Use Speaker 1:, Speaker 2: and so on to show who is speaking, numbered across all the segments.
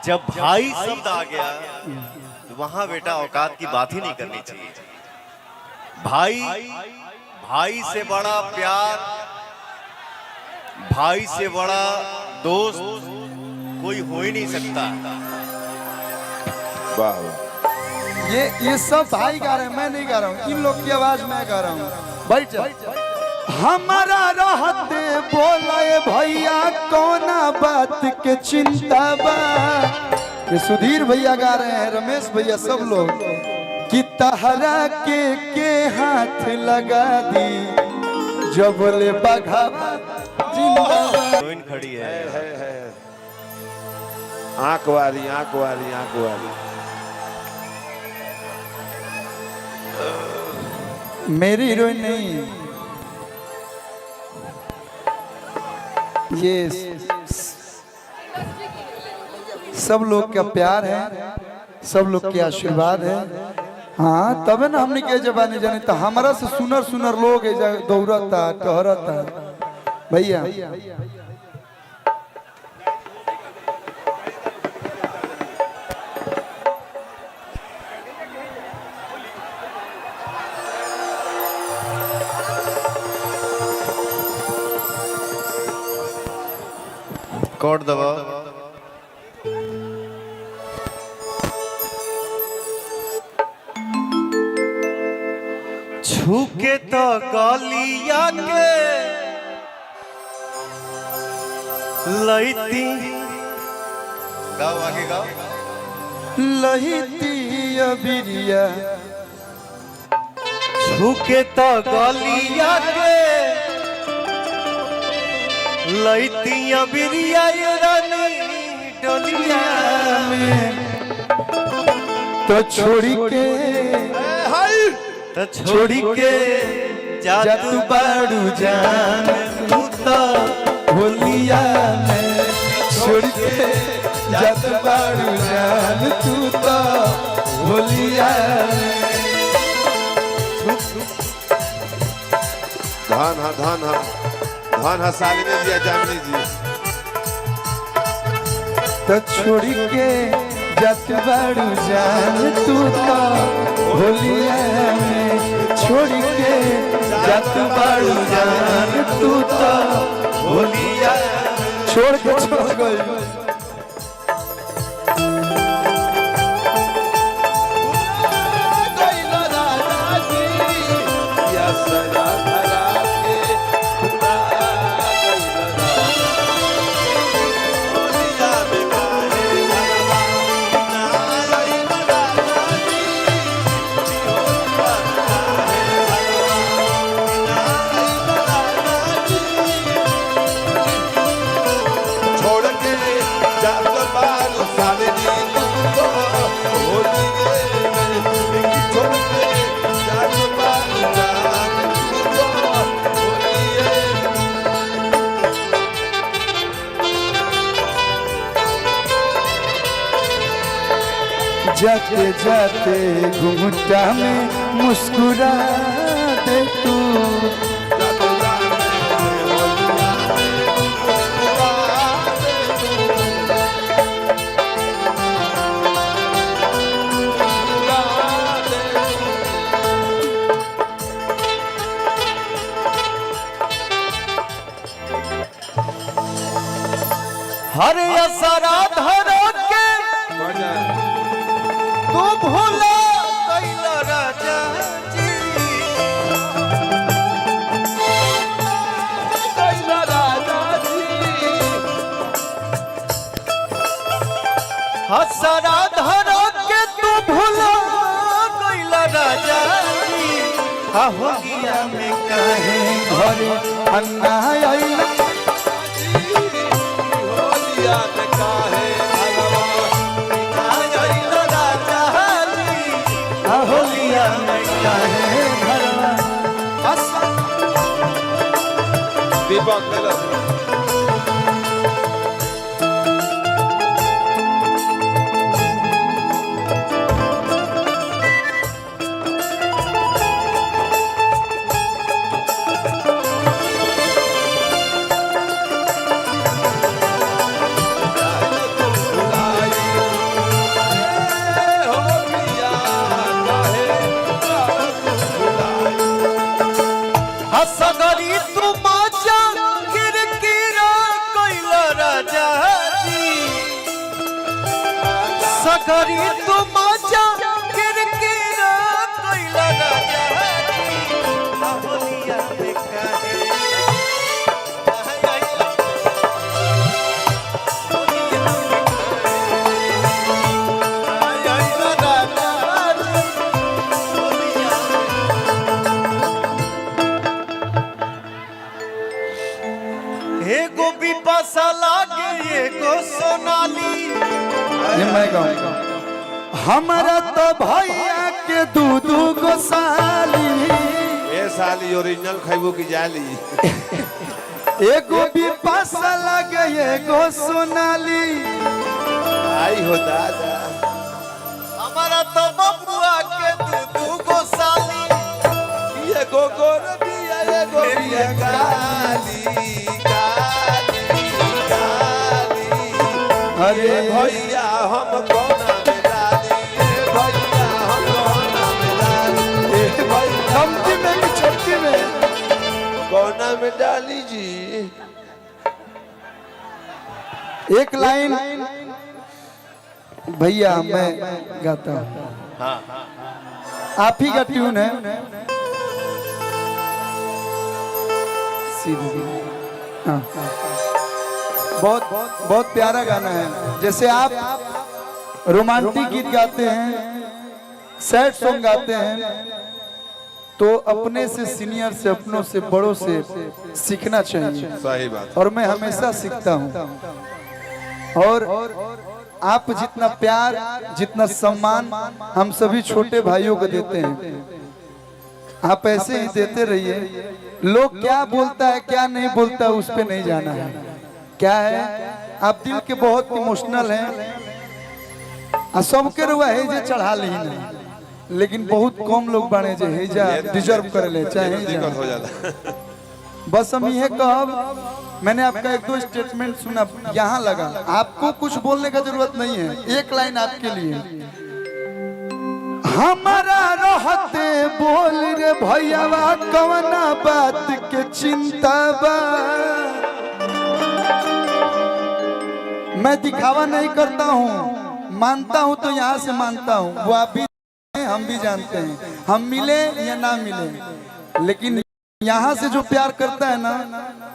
Speaker 1: जब भाई शब्द आ गया तो वहां बेटा औकात की बात ही नहीं करनी चाहिए। भाई से बड़ा प्यार, भाई से बड़ा दोस्त कोई हो ही नहीं सकता।
Speaker 2: वाह वाह,
Speaker 3: ये सब भाई गा रहे हैं, मैं नहीं गा रहा हूँ, इन लोग की आवाज मैं गा रहा हूँ। बैठ जा। हमारा रहते बोले भैया कोना बात के चिंता बा। ये सुधीर भैया गा रहे हैं, रमेश भैया, सब लोग कि तहरा के हाथ लगा दी जब बोले बघा
Speaker 1: हीरोइन खड़ी है।
Speaker 2: आंख वाली आंख वाली आंख वाली।
Speaker 3: मेरी हीरोइन नहीं, ये सब लोग का प्यार है, सब लोग के आशीर्वाद है। हाँ तब ना हमने के जबानी जाने तो हमारा से सुनर सुनर लोग दौड़ता टहरता भैया।
Speaker 1: कोड दबाओ। छूके तो गलिया के लईती, गाओ आगे गाओ।
Speaker 3: लहिती अबिरिया
Speaker 1: छूके तो गलिया के लईती अबिरिया रानी डोलिया में।
Speaker 3: तो छोड़ी के
Speaker 1: तो छोड़ी के जातू बाड़ू जान तू तो
Speaker 3: होलिया में। छोड़ के जातू बाड़ू जान तू तो होलिया में।
Speaker 2: धान हा सालिनी जी जामनी जी।
Speaker 3: तो छोड़ी के जातू बाड़ू जान तू तो होलिया में। छोड़ के जातू बाड़ू जान तू तो होलिया। छोड़ गई जाते जाते घुंघटा में मुस्कुरा दे तू।
Speaker 1: हरे असरा धरो के तू भूला कैला राजा जी। कैला राजा जी असरा धरो के तू भूला कैला राजा जी। होलिया में काहे
Speaker 3: घरे अन्ना आइला
Speaker 1: होलिया में काहे घरवा।
Speaker 2: दीपक
Speaker 1: सगरी तू मजा किरकिरा कोइला राजा होलिया में काहे एगो बिपाशा लागे एगो सोनाली।
Speaker 3: ये मैं गाऊंगा। हमारा तो भैया के दू गो साली,
Speaker 2: ये साली ओरिजिनल खैबू की जाली।
Speaker 3: एगो बिपाशा लागे एगो सोनाली।
Speaker 2: आई हो दादा
Speaker 1: हमारा तो बबुआ के दू गो साली।
Speaker 2: ये गोगोर बिया ये गोबिया काली काली काली।
Speaker 3: अरे
Speaker 2: भैया हम कोना में डाली, भैया हम कोना में डाली, भैया
Speaker 3: छमटी में कि छमटी में
Speaker 2: कोना में डाली जी।
Speaker 3: एक लाइन भैया मैं गाता हूँ। आप ही का ट्यून है। हाँ। बहुत बहुत प्यारा गाना है। जैसे आप रोमांटिक गीत गाते हैं, सैड सॉन्ग गाते हैं, तो अपने से सीनियर से, अपनों से, बड़ों से सीखना चाहिए।
Speaker 2: सही बात।
Speaker 3: और मैं हमेशा सीखता हूँ। और आप जितना प्यार, जितना सम्मान हम सभी छोटे भाइयों को देते हैं, आप ऐसे ही देते रहिए। लोग क्या बोलता है क्या नहीं बोलता है उस पे नहीं जाना है। क्या है, आप दिल के बहुत इमोशनल हैं। सबके रुआ हेजे चढ़ा ली नहीं, लेकिन बहुत कम लोग बने जो हेजा डिजर्व कर ले, चाहे
Speaker 2: दिक्कत हो जाता।
Speaker 3: बस हम ये कहब, मैंने आपका एक दो स्टेटमेंट सुना, यहाँ लगा। आपको कुछ बोलने का जरूरत नहीं है। एक लाइन आपके लिए। हमारा रहते बोल रे भैयावा कवना बात के चिंता बा। मैं दिखावा नहीं करता हूँ, मानता हूँ तो यहाँ से मानता हूँ। वो आप भी, हम भी जानते हैं, हम मिले या ना मिले, लेकिन यहाँ से जो प्यार करता है ना,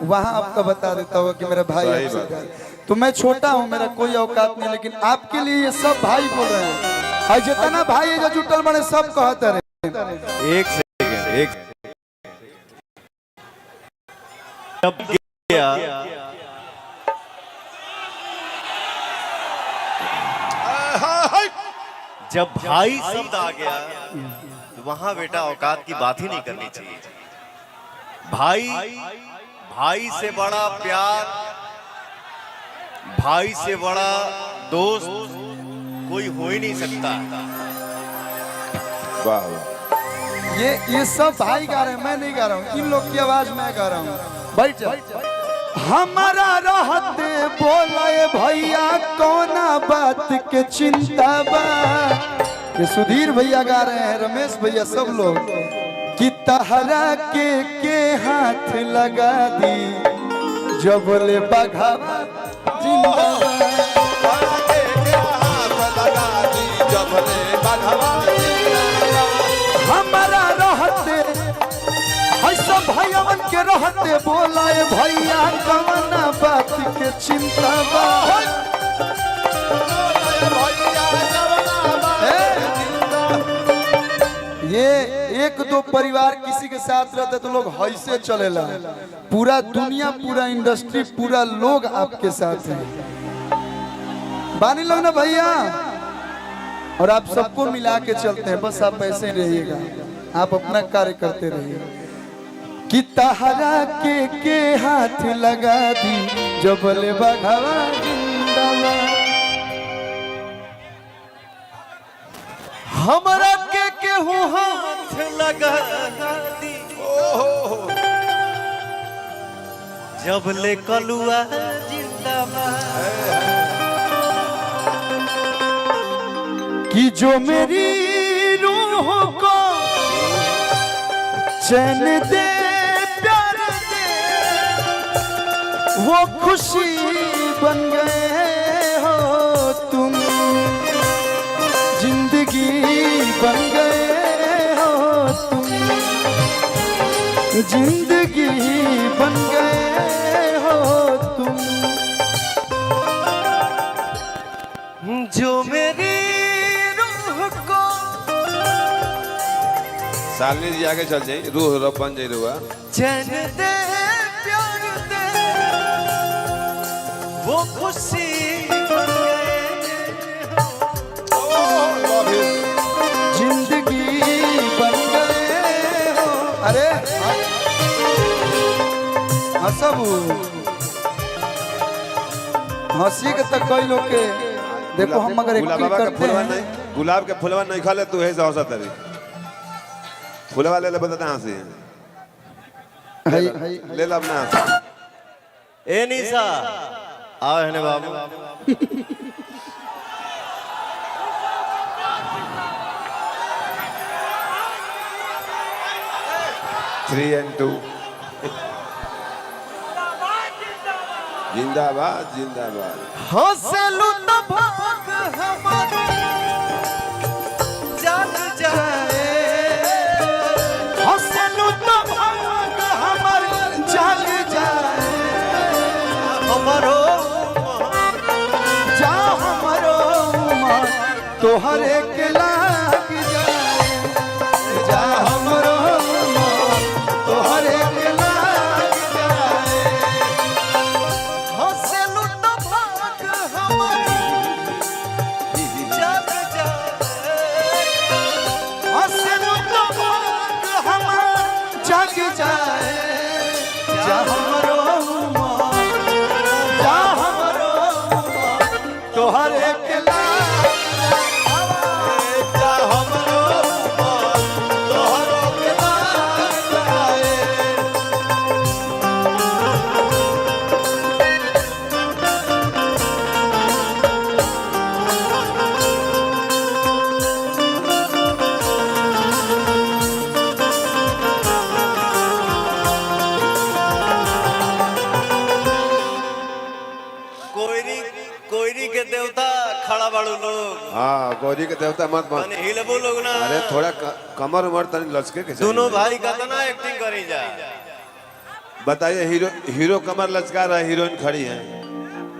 Speaker 3: वहाँ आपका बता देता होगा कि मेरा भाई आपसे प्यार। तो मैं छोटा हूँ, मेरा कोई औकात नहीं, लेकिन आपके लिए ये सब भाई बोल रहे हैं। और जितना भाई है जो जुटल बने सब कहते रहे।
Speaker 1: एक सेकंड, एक जब गया जब भाई शब्द आ गया तो वहां बेटा औकात की बात ही नहीं करनी चाहिए। भाई भाई से बड़ा प्यार, भाई से बड़ा दोस्त कोई हो ही नहीं सकता।
Speaker 2: वाह वाह।
Speaker 3: ये सब भाई गा रहे हैं, मैं नहीं गा रहा हूँ। इन लोग की आवाज मैं गा रहा हूँ। बैठ हमारा रहते बोलाए भैया कोना बात के चिंता बा। ये सुधीर भैया गा रहे हैं, रमेश भैया, सब लोग। कि तहरा के हाथ लगा दी जब ले बघावा जिंदाबाद। हमारा रहते ऐसा भैयावन के रहते बोलाए भैया कवना बात के चिंता बा। ये एक दो परिवार किसी के साथ रहते तो लोग ऐसे चलेला। पूरा दुनिया, पूरा इंडस्ट्री, पूरा लोग आपके साथ है। बानी लोग ना भैया, और आप सबको मिला के चलते हैं। बस आप ऐसे ही रहिएगा, आप अपना कार्य करते रहिए। कि तहरा के हाथ लगा दी जब ले बघावा जिंदाबाद।
Speaker 1: हमारा के हो हाथ लगा दी जब ले कलुआ जिंदाबाद।
Speaker 3: कि जो मेरी रूह को चैन दे, प्यार दे, वो खुशी बन गए हो तुम। जिंदगी बन गए हो तुम,
Speaker 1: जो मेरी रूह को
Speaker 2: सालनी जी आगे चल जाए, रूह रब बन जाए रुआ।
Speaker 1: चैन दे प्यार दे वो खुशी बन गए
Speaker 3: जिंदगी बन गए हो। अरे हंसबू हंसी के तक कई लोग के देखो हम अगर एक्टिंग करते हैं।
Speaker 2: गुलाब के फुलवा नहीं खा ले तू है हौसा तरी फुलवा ले बताते हंसी ले ला अपना हंसी।
Speaker 1: ए निशा आओ है बाबू
Speaker 2: 3 and 2 जिंदाबाद जिंदाबाद।
Speaker 1: हंसलू तो भाग हमारा जाग जाए,
Speaker 3: हंसलू तो भाग हमर जाग जाए,
Speaker 1: हमारो
Speaker 3: जा हमरो मन तोहरे के लाग जाए, जा हमरो मन तोहरे के लाग जाए।
Speaker 1: हंसलू तो भाग हमारा जाग जाए,
Speaker 3: हंसलू तो भाग हमर जाग जाए, जा हमरो मन जा हमरो मन तोहरे के लाग
Speaker 1: जा हमरो मन तोहरो के लाग जाए। कोयरी कोयरी के देवता खड़ा बाड़ू लोग,
Speaker 2: हाँ गौरी के देवता मत मत।
Speaker 1: माने हिलबो लोग ना।
Speaker 2: अरे थोड़ा कमर उमर तनी लचके के चाहिए।
Speaker 1: दोनों भाई कितना एक्टिंग करी जा।
Speaker 2: बताइए हीरो हीरो कमर लचका रहा है, हीरोइन खड़ी है।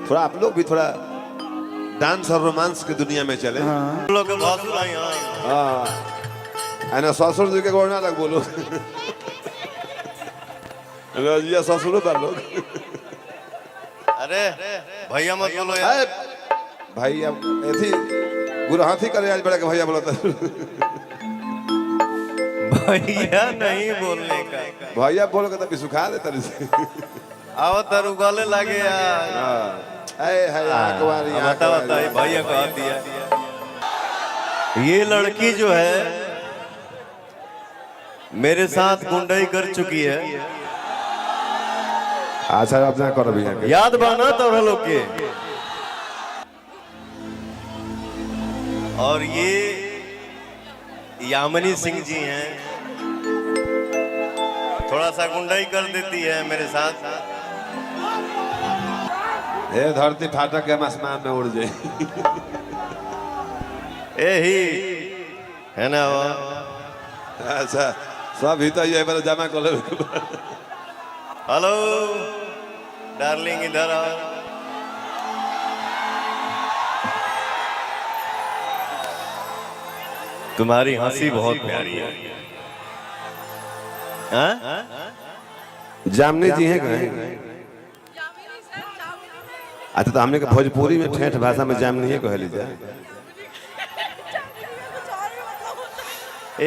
Speaker 2: थोड़ा आप लोग भी थोड़ा डांस और रोमांस की दुनिया में चले।
Speaker 1: हम लोग के बहुत सुनाई
Speaker 2: हाँ है ससुर जी के गोड़ना लग बोलो रजिया ससुर पर लोग।
Speaker 1: अरे भैया मत बोलो यार।
Speaker 2: अरे भाई अब ऐसी गुरु हाथी करे आज बड़ा के भैया बोला था।
Speaker 1: भैया नहीं बोलने का।
Speaker 2: भैया बोल के तभी सुखा दे तरी से।
Speaker 1: आओ तर उगले लगे यार।
Speaker 2: हाँ है आंकवारी
Speaker 1: बता बता ये भैया कहा दिया। ये लड़की जो है मेरे साथ गुंडाई कर चुकी है।
Speaker 2: अच्छा अपना करो भैया
Speaker 1: याद बाना तो लोग के। और ये यामिनी सिंह जी हैं, थोड़ा सा गुंडाई कर देती है मेरे साथ।
Speaker 2: ये धरती फाटक के आसमान में उड़ जाए।
Speaker 1: यही है ना वो।
Speaker 2: अच्छा सब ही तो ये बार जमा कर लो।
Speaker 1: हेलो डार्लिंग इधर आओ। तुम्हारी हंसी बहुत प्यारी है। हाँ?
Speaker 2: जामनी जी हैं कहीं? अच्छा तो हमने कहा भोजपुरी में ठेठ भाषा में जामनी है कह लीजिए।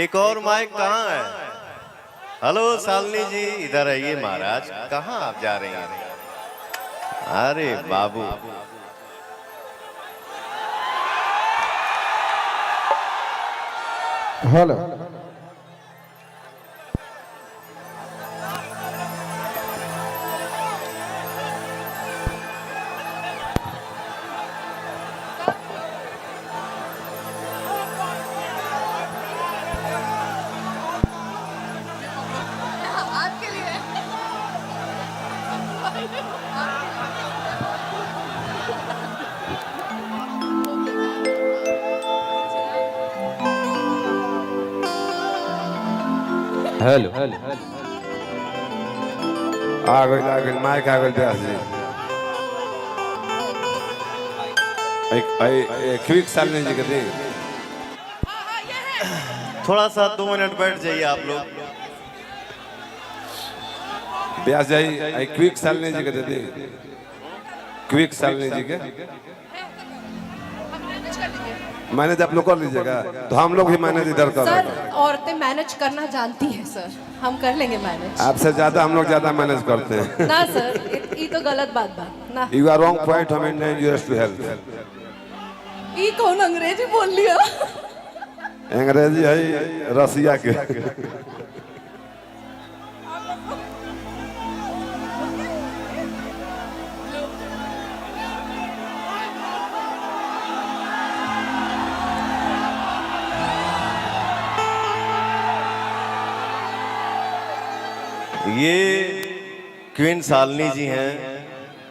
Speaker 1: एक और माइक कहाँ है? हेलो शालिनी जी इधर आइए। महाराज कहाँ आप जा रही हैं? अरे बाबू
Speaker 3: हेलो
Speaker 4: आपके लिए
Speaker 5: हेलो
Speaker 2: आ गई माइक आ गई ब्यास जी क्विक सालनी जी के दी
Speaker 1: थोड़ा सा 2 मिनट बैठ जाइए आप लोग।
Speaker 2: ब्यास जी क्विक सालनी जी के दे दी क्विक सालनी जी के मैनेज आप लोग कर लीजिएगा तो हम लोग भी मैनेज इधर कर
Speaker 4: सर औरतें मैनेज करना जानती हैं सर, हम कर लेंगे मैनेज।
Speaker 2: आपसे ज्यादा हम लोग ज्यादा मैनेज करते हैं
Speaker 4: ना सर ये तो गलत बात ना।
Speaker 2: यू आर रॉन्ग पॉइंट हम इन डेंजरस टू हेल्प।
Speaker 4: ये कौन अंग्रेजी बोल लिया?
Speaker 2: अंग्रेजी है रसिया के।
Speaker 1: ये क्वीन शालिनी जी हैं